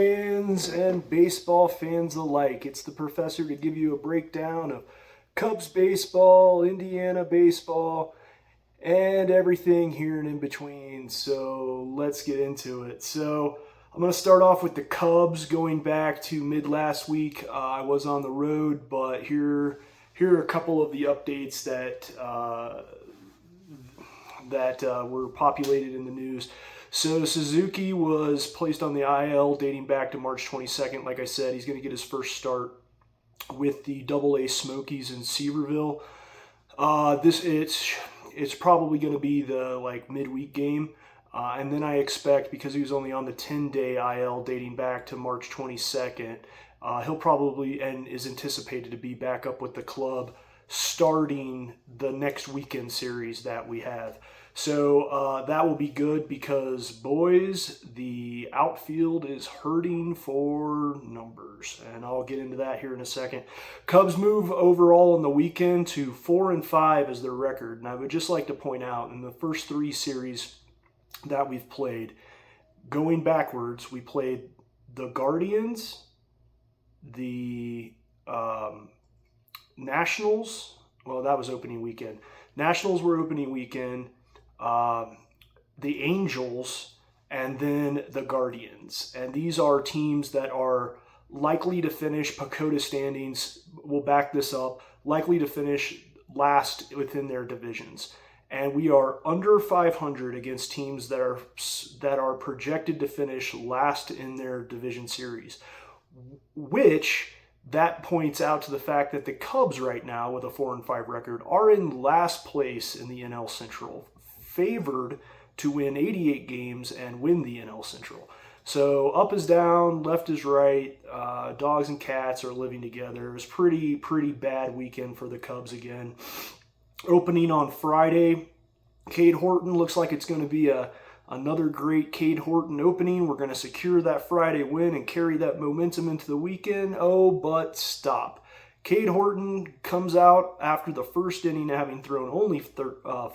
fans and baseball fans alike. It's the professor to give you a breakdown of Cubs baseball, Indiana baseball, and everything here and in between. So let's get into it. So I'm going to start off with the Cubs. Going back to mid last week, I was on the road, but here are a couple of the updates that were populated in the news. So Suzuki was placed on the IL dating back to March 22nd. Like I said, he's going to get his first start with the AA Smokies in Seaverville. It's probably going to be the midweek game. And then I expect, because he was only on the 10-day IL dating back to March 22nd, he'll probably and is anticipated to be back up with the club starting the next weekend series that we have. So that will be good because, boys, the outfield is hurting for numbers, and I'll get into that here in a second. Cubs move overall on the weekend to 4-5 as their record, and I would just like to point out in the first three series that we've played, going backwards, we played the Guardians, the Nationals. Well, that was opening weekend. Nationals were opening weekend. The Angels, and then the Guardians. And these are teams that are likely to finish, PECOTA standings will back this up, likely to finish last within their divisions. And we are under 500 against teams that are projected to finish last in their division series, which that points out to the fact that the Cubs right now, with a 4-5 record, are in last place in the NL Central, favored to win 88 games and win the NL Central. So up is down, left is right. Dogs and cats are living together. It was pretty bad weekend for the Cubs again. Opening on Friday, Cade Horton looks like it's going to be another great Cade Horton opening. We're going to secure that Friday win and carry that momentum into the weekend. Oh, but stop. Cade Horton comes out after the first inning having thrown only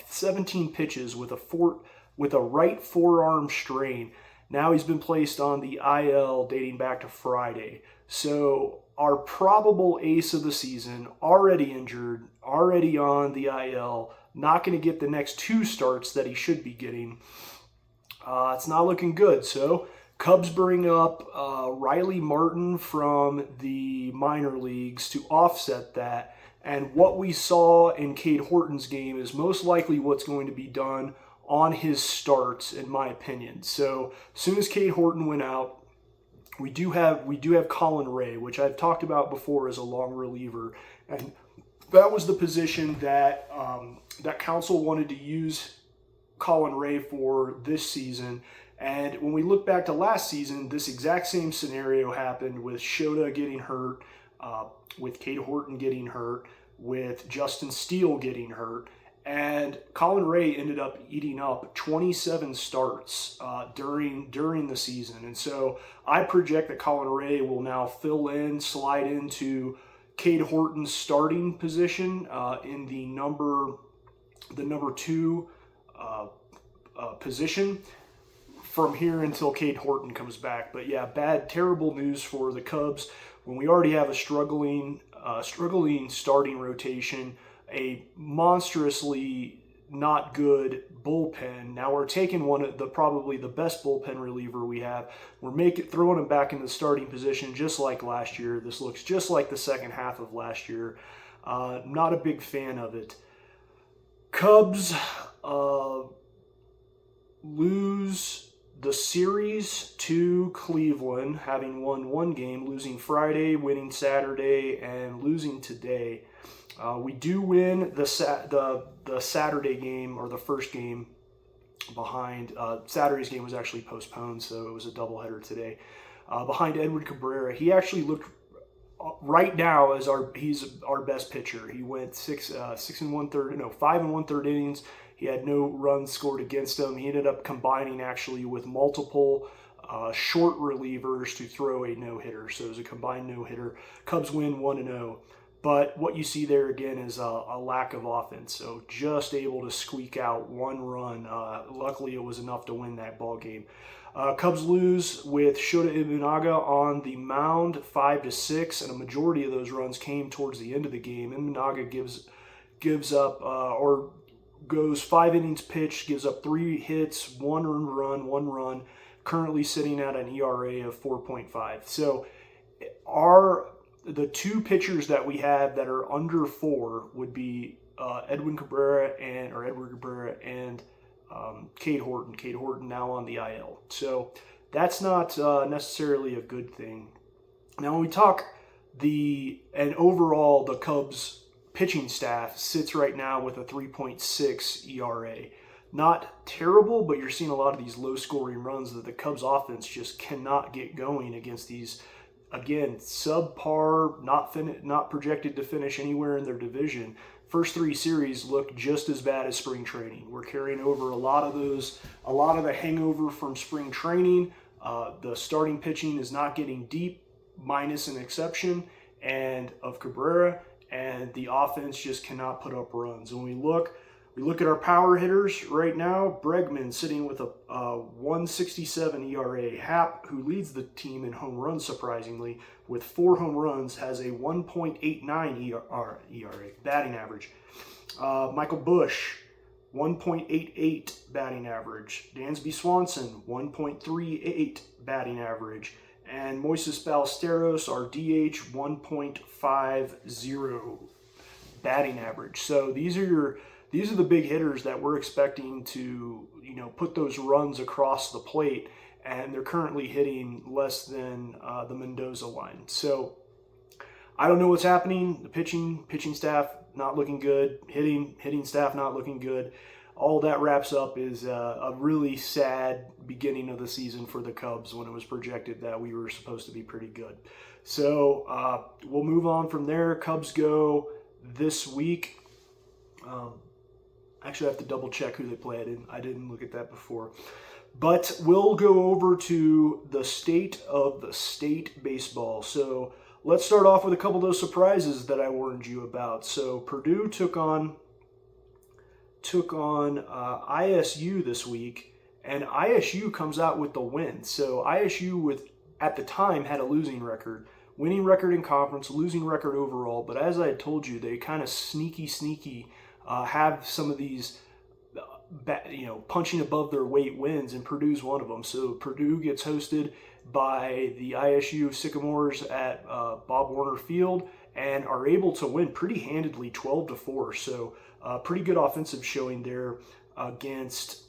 17 pitches with a right forearm strain. Now he's been placed on the IL dating back to Friday. So our probable ace of the season, already injured, already on the IL, not going to get the next two starts that he should be getting. It's not looking good. So Cubs bring up Riley Martin from the minor leagues to offset that. And what we saw in Cade Horton's game is most likely what's going to be done on his starts, in my opinion. So as soon as Cade Horton went out, we do have Colin Ray, which I've talked about before as a long reliever. And that was the position that that council wanted to use Colin Ray for this season. And when we look back to last season, this exact same scenario happened with Shota getting hurt, with Cade Horton getting hurt, with Justin Steele getting hurt. And Colin Ray ended up eating up 27 starts during the season. And so I project that Colin Ray will now slide into Cade Horton's starting position in the number two position from here until Cade Horton comes back. But yeah, terrible news for the Cubs when we already have a struggling starting rotation, a monstrously not good bullpen. Now we're taking one of probably the best bullpen reliever we have. We're throwing him back in the starting position just like last year. This looks just like the second half of last year. Not a big fan of it. Cubs lose the series to Cleveland, having won one game, losing Friday, winning Saturday, and losing today. We do win the Saturday game, or the first game behind. Saturday's game was actually postponed, so it was a doubleheader today. Behind Edward Cabrera, he actually looked right now as he's our best pitcher. He went 5 1/3 innings. He had no runs scored against him. He ended up combining actually with multiple short relievers to throw a no-hitter. So it was a combined no-hitter. Cubs win 1-0. But what you see there again is a lack of offense. So just able to squeak out one run. Luckily, it was enough to win that ball game. Cubs lose with Shota Imanaga on the mound 5-6, and a majority of those runs came towards the end of the game. Imanaga gives up or goes 5 innings pitched, gives up 3 hits, 1 earned run, 1 run, currently sitting at an ERA of 4.5. So the 2 pitchers that we have that are under 4 would be Edwin Cabrera and Cade Horton. Cade Horton now on the IL. So that's not necessarily a good thing. Now when we talk overall the Cubs pitching staff sits right now with a 3.6 ERA. Not terrible, but you're seeing a lot of these low-scoring runs that the Cubs offense just cannot get going against these, again, subpar, not projected to finish anywhere in their division. First 3 series look just as bad as spring training. We're carrying over a lot of the hangover from spring training. The starting pitching is not getting deep, minus an exception, and of Cabrera, and the offense just cannot put up runs. When we look at our power hitters right now, Bregman sitting with a 1.67 ERA. Happ, who leads the team in home runs surprisingly, with 4 home runs, has a 1.89 ERA, batting average. Michael Busch, 1.88 batting average. Dansby Swanson, 1.38 batting average. And Moises Ballesteros, our DH, 1.50 batting average. So these are the big hitters that we're expecting to, put those runs across the plate, and they're currently hitting less than the Mendoza line. So I don't know what's happening. The pitching staff not looking good, hitting staff not looking good. All that wraps up is a really sad beginning of the season for the Cubs when it was projected that we were supposed to be pretty good. So we'll move on from there. Cubs go this week. Actually, I have to double check who they play. I didn't look at that before. But we'll go over to the state of the state baseball. So let's start off with a couple of those surprises that I warned you about. So Purdue took on ISU this week, and ISU comes out with the win. So ISU at the time had a losing record, winning record in conference, losing record overall. But as I had told you, they kind of sneaky have some of these punching above their weight wins, and Purdue's one of them. So Purdue gets hosted by the ISU Sycamores at Bob Warner Field and are able to win pretty handedly, 12-4. So pretty good offensive showing there against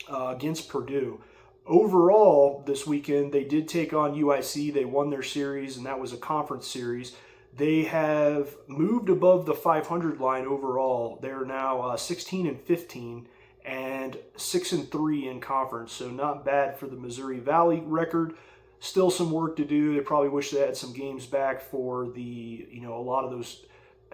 Purdue. Overall, this weekend, they did take on UIC. They won their series, and that was a conference series. They have moved above the 500 line overall. They're now 16-15 and 6-3 in conference. So not bad for the Missouri Valley record. Still some work to do. They probably wish they had some games back for a lot of those.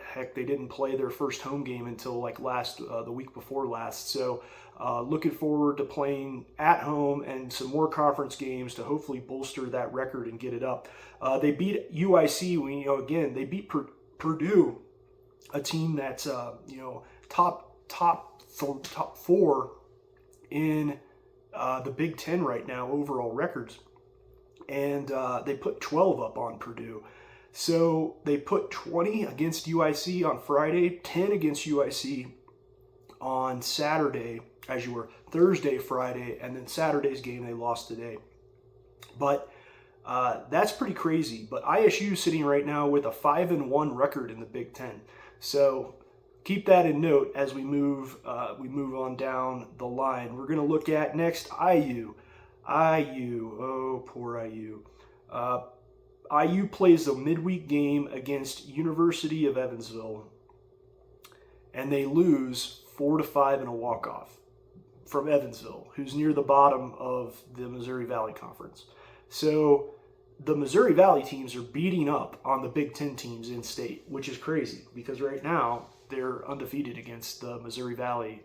Heck, they didn't play their first home game until the week before last. So looking forward to playing at home and some more conference games to hopefully bolster that record and get it up. They beat UIC. They beat Purdue, a team that's top 4 in the Big Ten right now overall records, and they put 12 up on Purdue. So they put 20 against UIC on Friday, 10 against UIC on Saturday, Thursday, Friday, and then Saturday's game they lost today. But that's pretty crazy. But ISU sitting right now with a 5-1 record in the Big Ten. So keep that in note as we move on down the line. We're going to look at next IU. Oh, poor IU. IU plays the midweek game against University of Evansville, and they lose 4-5 in a walk-off from Evansville, who's near the bottom of the Missouri Valley Conference. So the Missouri Valley teams are beating up on the Big Ten teams in state, which is crazy because right now they're undefeated against the Missouri Valley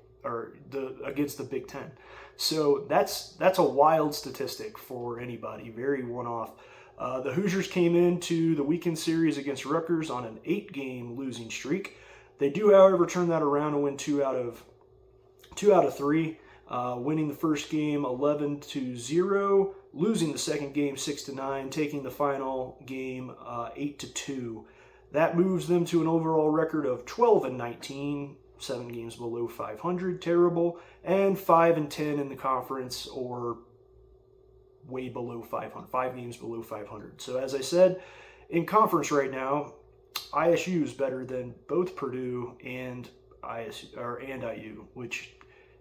against the Big Ten. So that's a wild statistic for anybody, very one-off. The Hoosiers came into the weekend series against Rutgers on an 8-game losing streak. They do, however, turn that around and win two out of 3. winning the first game 11-0, losing the second game 6-9, taking the final game 8-2. That moves them to an overall record of 12-19, 7 games below 500, terrible, and 5-10 in the conference, or way below 500, 5 games below 500. So as I said, in conference right now, ISU is better than both Purdue and IU, which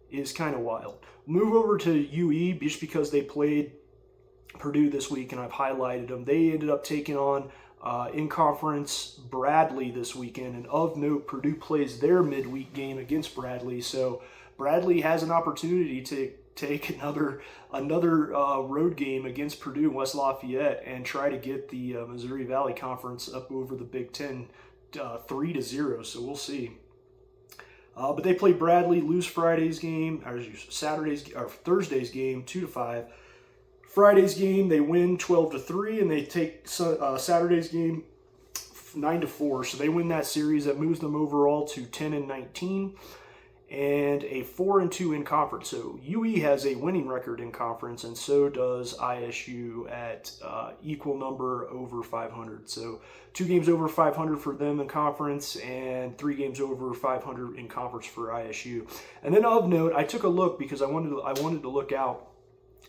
is kind of wild. Move over to UE just because they played Purdue this week, and I've highlighted them. They ended up taking on in conference Bradley this weekend, and of note, Purdue plays their midweek game against Bradley, so Bradley has an opportunity to take another road game against Purdue and West Lafayette and try to get the Missouri Valley Conference up over the Big Ten 3-0. So we'll see. But they play Bradley, lose Friday's game, or Thursday's game 2-5. Friday's game they win 12-3, and they take Saturday's game 9-4. So they win that series. That moves them overall to 10-19. And a 4-2 in conference. So UE has a winning record in conference, and so does ISU at equal number over 500. So 2 games over 500 for them in conference, and 3 games over 500 in conference for ISU. And then of note, I took a look because I wanted to look out.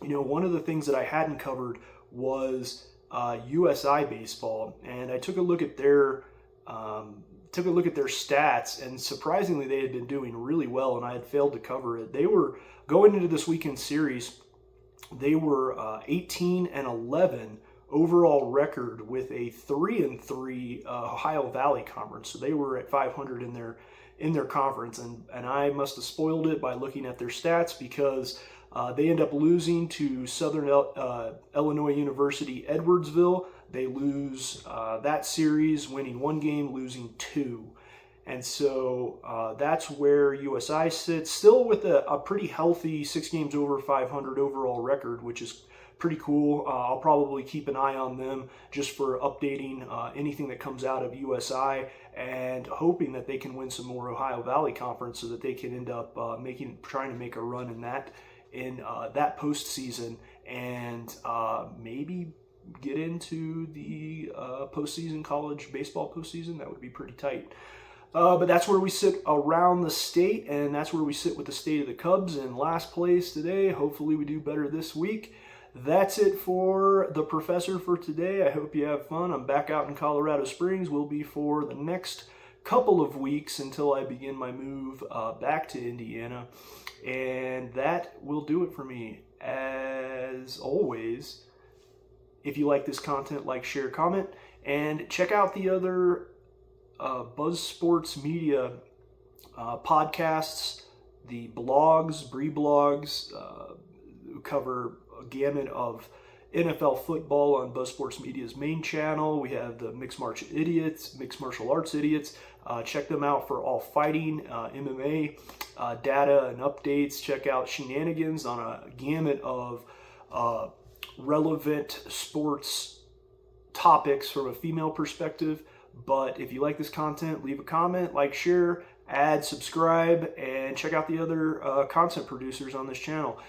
You know, one of the things that I hadn't covered was USI baseball, and I took a look at their stats, and surprisingly they had been doing really well, and I had failed to cover it. They were going into this weekend series, they were 18-11 overall record with a 3-3 Ohio Valley Conference. So they were at 500 in their conference, and I must have spoiled it by looking at their stats because they end up losing to Southern Illinois University Edwardsville. They lose that series, winning 1 game, losing 2. And so that's where USI sits, still with a pretty healthy 6 games over 500 overall record, which is pretty cool. I'll probably keep an eye on them just for updating anything that comes out of USI, and hoping that they can win some more Ohio Valley Conference so that they can end up trying to make a run in that postseason, and maybe get into the postseason, college baseball postseason. That would be pretty tight. But that's where we sit around the state, and that's where we sit with the state of the Cubs in last place today. Hopefully we do better this week. That's it for the professor for today. I hope you have fun. I'm back out in Colorado Springs. Will be for the next couple of weeks until I begin my move back to Indiana. And that will do it for me. As always, if you like this content, like, share, comment, and check out the other Buzz Sports Media podcasts, the blogs, Bree blogs, cover a gamut of NFL football on Buzz Sports Media's main channel. We have the Mixed Martial Arts Idiots. Check them out for all fighting, MMA data and updates. Check out Shenanigans on a gamut of relevant sports topics from a female perspective. But if you like this content, leave a comment, like, share, add, subscribe, and check out the other content producers on this channel.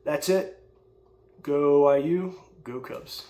That's it. Go IU, go Cubs.